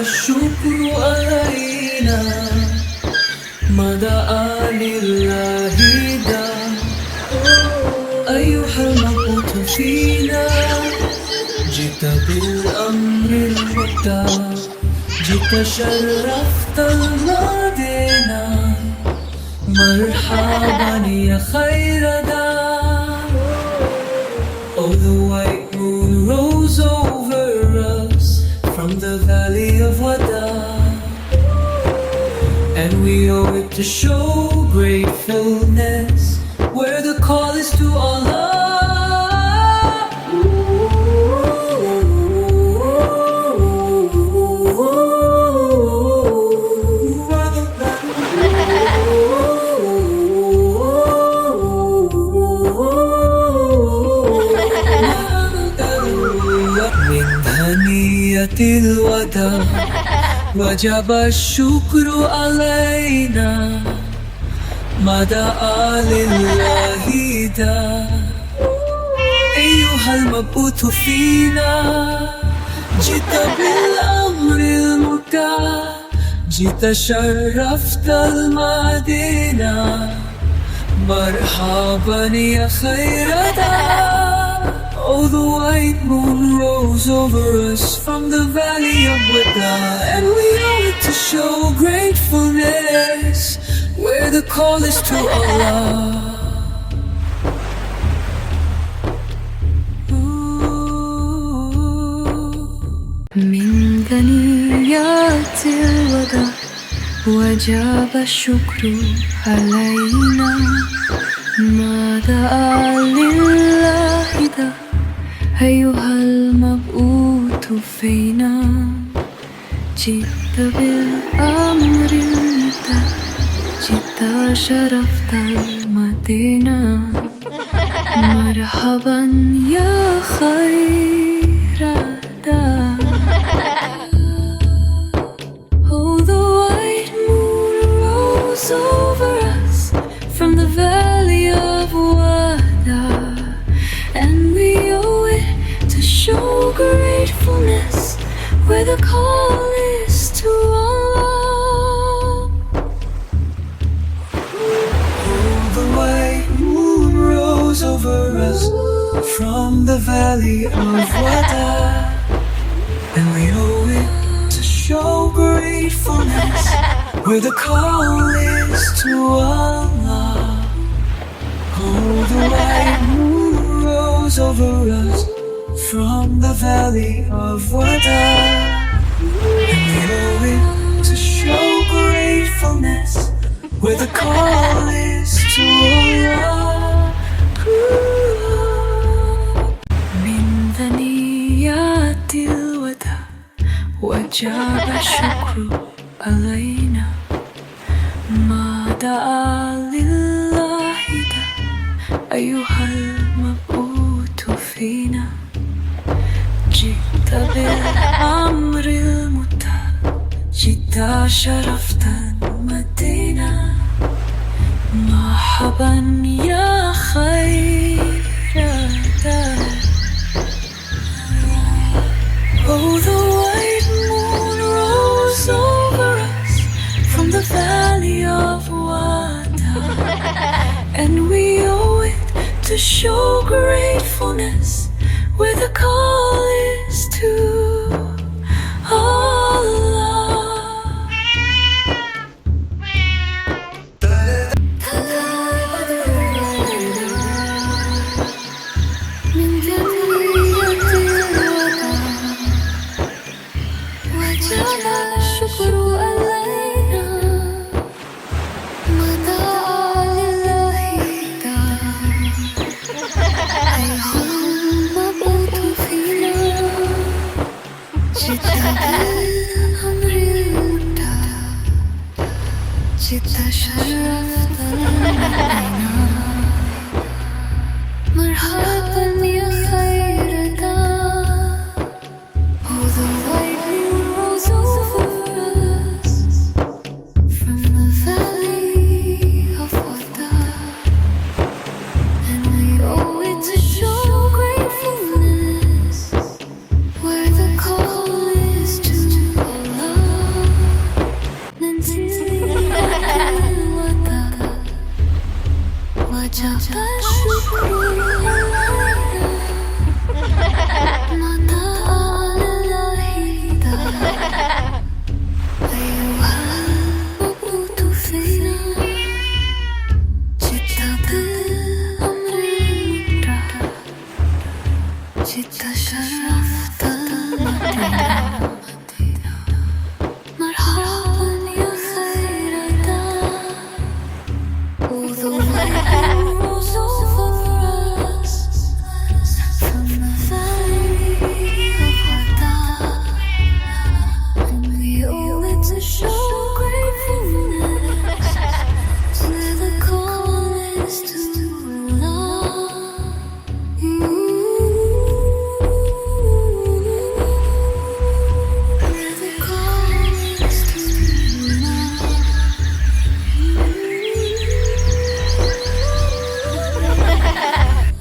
الشكر علينا ما دعا لله دا. أيها المبعوث فينا جئت بالأمر المختار، جئت شرفت المدينة، مرحبا يا خير دار. Oh, the white moon rose over us from the valley of Wada, and we owe it to show gratefulness where the call is to Allah. من هنية الوداع وجب الشكر علينا ما دعا لله دا. أيها المبعوث فينا جئت بالأمر المطاع، جئت شرفت المدينة، مرحبا يا خير دار. Oh, the white moon rose over us from the valley of Wada, and we owe it to show gratefulness where the call is to Allah. من ثنيات الوداع وجب الشكر علينا ما دعا لله دا. أيها المبعوث فينا جئت بالأمر المطاع، جئت شرفت المدينة، مرحبا يا خير دار. Oh, the white moon rose over us from the valley of Wada, and we owe it to show gratefulness where the call is to Allah. Oh, the white moon rose over us from the valley of Wada, and we owe it to show gratefulness where the call is to Allah. Oh, the white moon rose over us from the valley of Wada, and we owe it to show gratefulness where the call is to Allah. من ثنيات الوداع وجب الشكر علينا ما دعا لله دا. أيها المبعوث فينا جئت بالأمر المطاع، جئت شرفت المدينة، مرحبا يا خير دار. Oh, the white moon rose over us from the valley of Wada, and we owe it to show gratefulness where the call is to Allah. من ثنيات الوداع وجب الشكر علينا ما دعا لله دا. أيها المبعوث فينا وجب الشكر علينا